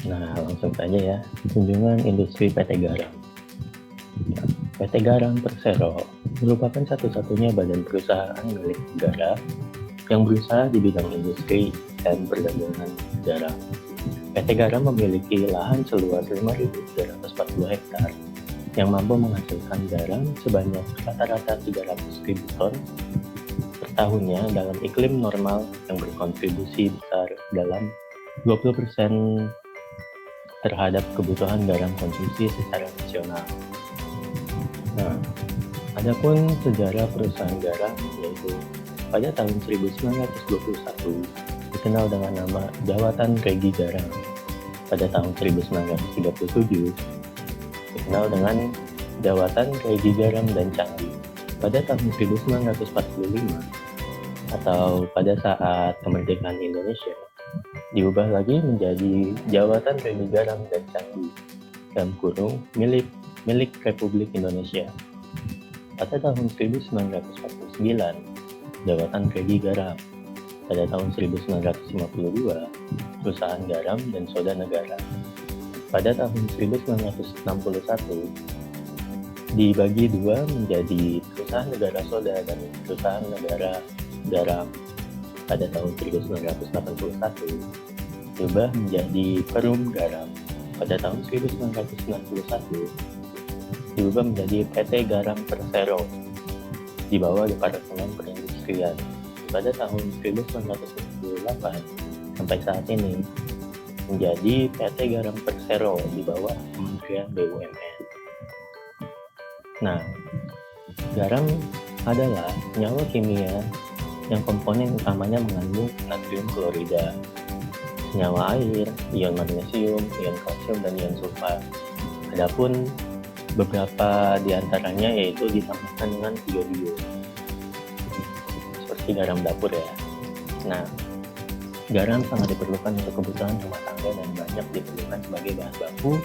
Nah, langsung saja ya, kunjungan industri PT Garam. Nah, PT Garam Persero merupakan satu-satunya badan perusahaan milik negara yang berusaha di bidang industri dan perdagangan garam. PT Garam memiliki lahan seluas 5.340 hektar yang mampu menghasilkan garam sebanyak rata-rata 300.000 ton per tahunnya dalam iklim normal yang berkontribusi besar dalam 20% terhadap kebutuhan garam konsumsi secara nasional. Nah, adapun sejarah perusahaan garam yaitu pada tahun 1921 dikenal dengan nama Jawatan Regi Garam. Pada tahun 1937 dikenal dengan Jawatan Regi Garam dan Candi. Pada tahun 1945 atau pada saat kemerdekaan Indonesia diubah lagi menjadi Jawatan Regi Garam dan Candi dalam kurung milik Republik Indonesia. Pada tahun 1949 Jawatan Regi Garam. Pada tahun 1952 Perusahaan Garam dan Soda Negara. Pada tahun 1961 dibagi dua menjadi Perusahaan Negara Soda dan Perusahaan Negara Garam. Pada tahun 1981 diubah menjadi Perum Garam. Pada tahun 1991 diubah menjadi PT Garam Persero di bawah Departemen Perindustrian. Pada tahun 1998 sampai saat ini menjadi PT Garam Persero di bawah Kementerian BUMN. Nah, garam adalah senyawa kimia yang komponen utamanya mengandung natrium klorida, senyawa air, ion magnesium, ion kalsium, dan ion sulfat. Adapun beberapa diantaranya yaitu ditambahkan dengan iodium, seperti garam dapur ya. Nah, garam sangat diperlukan untuk kebutuhan rumah tangga dan banyak diperlukan sebagai bahan baku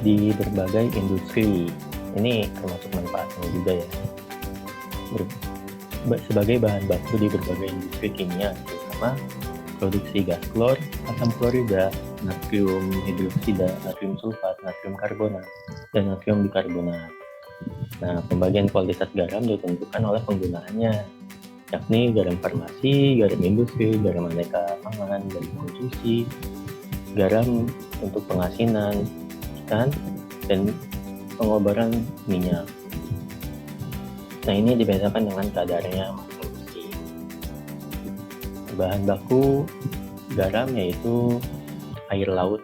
di berbagai industri. Ini termasuk manfaatnya juga ya. Sebagai bahan baku di berbagai industri kimia, terutama produksi gas klor, asam klorida, natrium hidroksida, natrium sulfat, natrium karbonat, dan natrium bikarbonat. Nah, pembagian kualitas garam ditentukan oleh penggunaannya, yakni garam farmasi, garam industri, garam aneka pangan, garam konsumsi, garam untuk pengasinan ikan, dan pengobaran minyak. Nah, ini dibedakan dengan kadarnya masing-masing. Bahan baku garam yaitu air laut,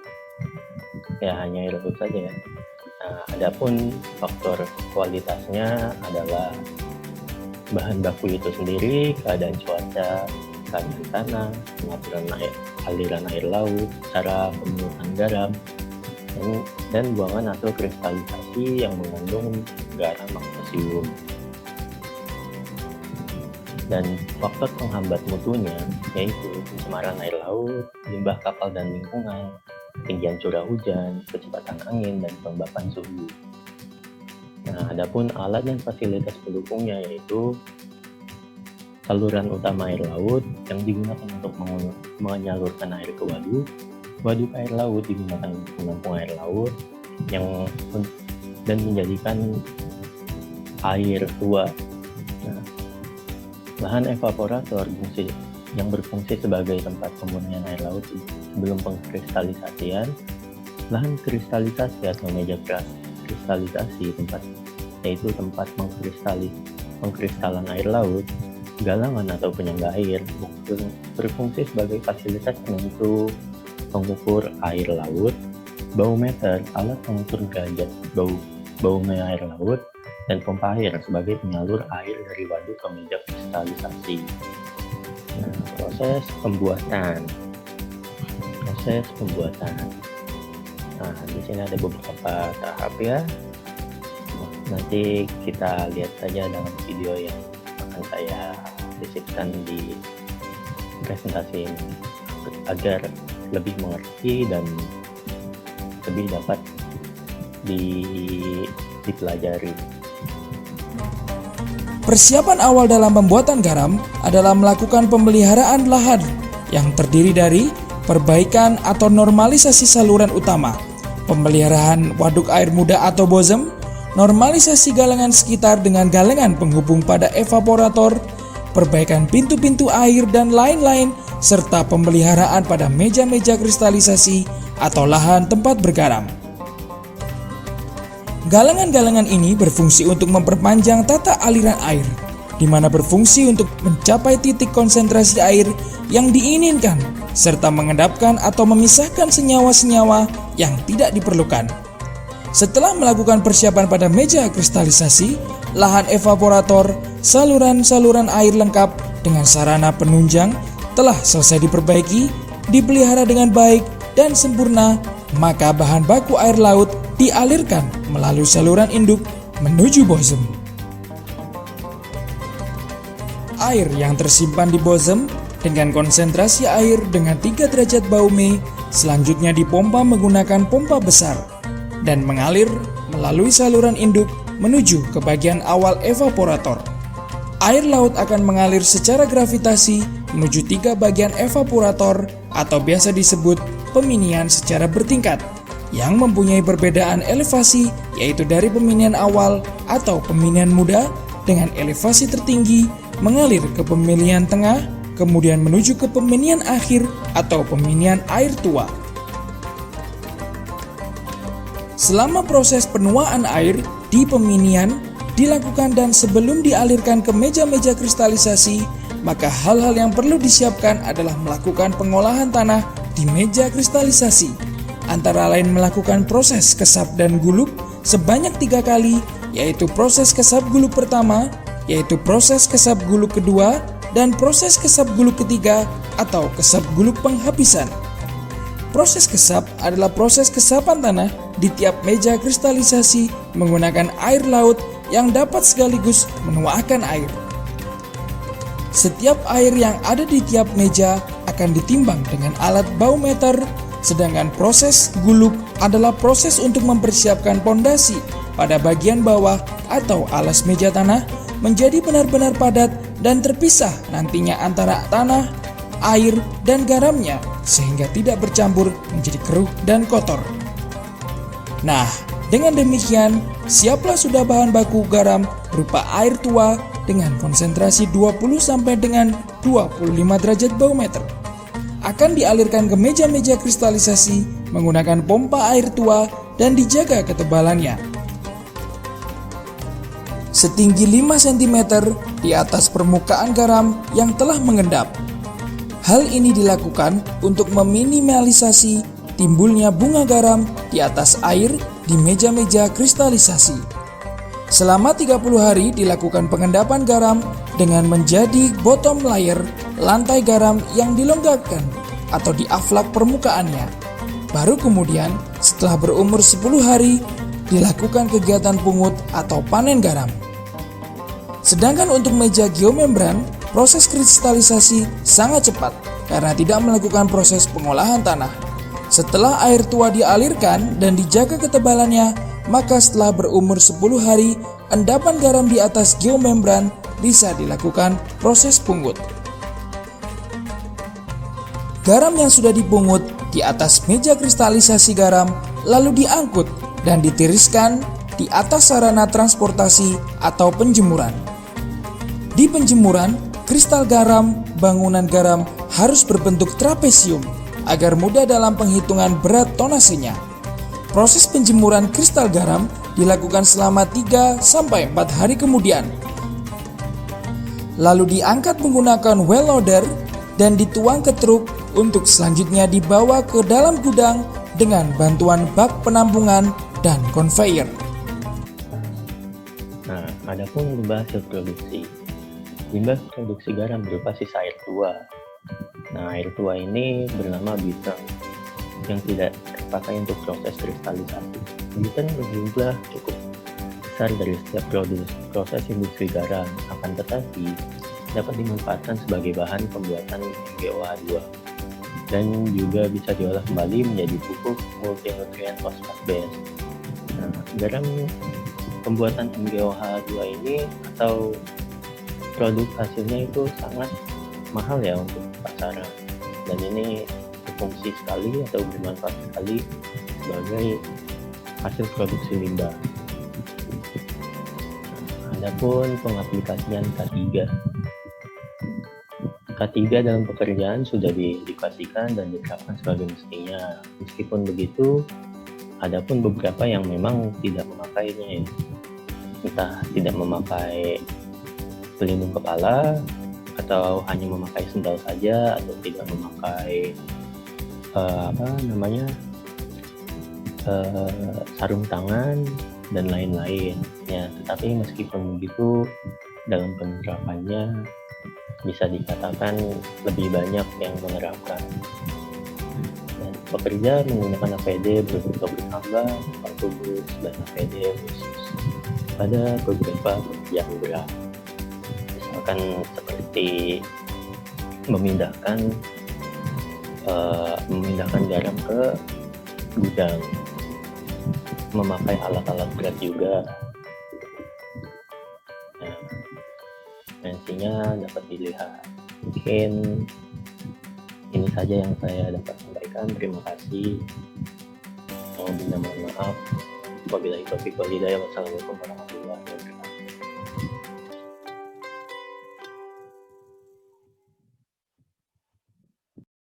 ya hanya air laut saja ya. Nah, adapun faktor kualitasnya adalah bahan baku itu sendiri, keadaan cuaca, keadaan tanah, pengaturan air, aliran air laut, cara pembuatan garam, dan buangan atau kristalisasi yang mengandung garam magnesium. Dan faktor penghambat mutunya yaitu pencemaran air laut, limbah kapal dan lingkungan, ketinggian curah hujan, kecepatan angin, dan kelembapan suhu. Nah, adapun alat dan fasilitas pendukungnya yaitu saluran utama air laut yang digunakan untuk menyalurkan air ke waduk air laut digunakan untuk menampung air laut dan menjadikan air tua. Nah, bahan evaporator yang berfungsi sebagai tempat pemurnian air laut sebelum pengkristalisasian, lahan kristalisasi atau meja kristalisasi yaitu tempat pengkristalan air laut, galangan atau penyangga air berfungsi sebagai fasilitas pengukur air laut, baumeter alat pengukur derajat bau air laut, dan pompa air sebagai penyalur air dari waduk ke meja kristalisasi. Nah, proses pembuatan. Nah, di sini ada beberapa tahap ya. Nanti kita lihat saja dalam video yang akan saya sisipkan di presentasi ini agar lebih mengerti dan lebih dapat dipelajari. Persiapan awal dalam pembuatan garam adalah melakukan pemeliharaan lahan yang terdiri dari perbaikan atau normalisasi saluran utama, pemeliharaan waduk air muda atau bozem, normalisasi galengan sekitar dengan galengan penghubung pada evaporator, perbaikan pintu-pintu air dan lain-lain, serta pemeliharaan pada meja-meja kristalisasi atau lahan tempat bergaram. Galengan-galengan ini berfungsi untuk memperpanjang tata aliran air, di mana berfungsi untuk mencapai titik konsentrasi air yang diinginkan, serta mengendapkan atau memisahkan senyawa-senyawa yang tidak diperlukan. Setelah melakukan persiapan pada meja kristalisasi, lahan evaporator, saluran-saluran air lengkap dengan sarana penunjang telah selesai diperbaiki, dipelihara dengan baik dan sempurna, maka bahan baku air laut dialirkan melalui saluran induk menuju bozem. Air yang tersimpan di bozem dengan konsentrasi air dengan 3 derajat Baume selanjutnya dipompa menggunakan pompa besar dan mengalir melalui saluran induk menuju ke bagian awal evaporator. Air laut akan mengalir secara gravitasi menuju 3 bagian evaporator atau biasa disebut peminian secara bertingkat yang mempunyai perbedaan elevasi, yaitu dari peminian awal atau peminian muda dengan elevasi tertinggi mengalir ke pemilihan tengah, kemudian menuju ke peminian akhir atau peminian air tua. Selama proses penuaan air di peminian dilakukan dan sebelum dialirkan ke meja-meja kristalisasi, maka hal-hal yang perlu disiapkan adalah melakukan pengolahan tanah di meja kristalisasi, antara lain melakukan proses kesap dan guluk sebanyak 3 kali, yaitu proses kesap guluk pertama, yaitu proses kesap guluk kedua, dan proses kesap guluk ketiga atau kesap guluk penghabisan. Proses kesap adalah proses kesapan tanah di tiap meja kristalisasi menggunakan air laut yang dapat sekaligus menuangkan air. Setiap air yang ada di tiap meja akan ditimbang dengan alat baumeter, sedangkan proses guluk adalah proses untuk mempersiapkan pondasi pada bagian bawah atau alas meja tanah menjadi benar-benar padat dan terpisah nantinya antara tanah, air, dan garamnya sehingga tidak bercampur menjadi keruh dan kotor. Nah, dengan demikian siaplah sudah bahan baku garam berupa air tua dengan konsentrasi 20 sampai dengan 25 derajat Baumeter. Akan dialirkan ke meja-meja kristalisasi menggunakan pompa air tua dan dijaga ketebalannya setinggi 5 cm di atas permukaan garam yang telah mengendap. Hal ini dilakukan untuk meminimalisasi timbulnya bunga garam di atas air di meja-meja kristalisasi. Selama 30 hari dilakukan pengendapan garam dengan menjadi bottom layer lantai garam yang dilonggarkan atau diaflak permukaannya. Baru kemudian setelah berumur 10 hari dilakukan kegiatan pungut atau panen garam. Sedangkan untuk meja geomembran, proses kristalisasi sangat cepat karena tidak melakukan proses pengolahan tanah. Setelah air tua dialirkan dan dijaga ketebalannya, maka setelah berumur 10 hari, endapan garam di atas geomembran bisa dilakukan proses pungut. Garam yang sudah dipungut di atas meja kristalisasi garam lalu diangkut dan ditiriskan di atas sarana transportasi atau penjemuran. Di penjemuran, kristal garam, bangunan garam harus berbentuk trapesium agar mudah dalam penghitungan berat tonasenya. Proses penjemuran kristal garam dilakukan selama 3-4 hari kemudian. Lalu diangkat menggunakan well loader dan dituang ke truk untuk selanjutnya dibawa ke dalam gudang dengan bantuan bak penampungan dan conveyor. Nah, adapun limbah hasil produksi. Limbah produksi garam berupa sisa air tua. Nah, air tua ini bernama butane yang tidak terpakai untuk proses kristalisasi. Butane berjumlah cukup besar dari setiap proses industri garam, akan tetapi dapat dimanfaatkan sebagai bahan pembuatan MgOH2 dan juga bisa diolah kembali menjadi pupuk multinutrien fosfat base. Nah, garam pembuatan MgOH2 ini atau produk hasilnya itu sangat mahal ya untuk pasaran, dan ini berfungsi sekali atau bermanfaat sekali sebagai hasil produksi limbah. Adapun pengaplikasian K3. K3 dalam pekerjaan sudah diedukasikan dan diterapkan sebagai mestinya. Meskipun begitu, ada pun beberapa yang memang tidak memakainya, entah tidak memakai pelindung kepala, atau hanya memakai sendal saja, atau tidak memakai sarung tangan dan lain-lain. Ya, tetapi meskipun begitu, dalam penerapannya bisa dikatakan lebih banyak yang menerapkan. Dan bekerja menggunakan APD berbentuk tambah, autobus, dan APD khusus pada beberapa pekerjaan berat. Misalkan seperti memindahkan garam ke gudang, memakai alat-alat berat juga. Dimensinya dapat dilihat. Mungkin ini saja yang saya dapat sampaikan. Terima kasih. Mohon maaf. Wabillahi taufiq wal hidayah. Wassalamualaikum warahmatullahi wabarakatuh.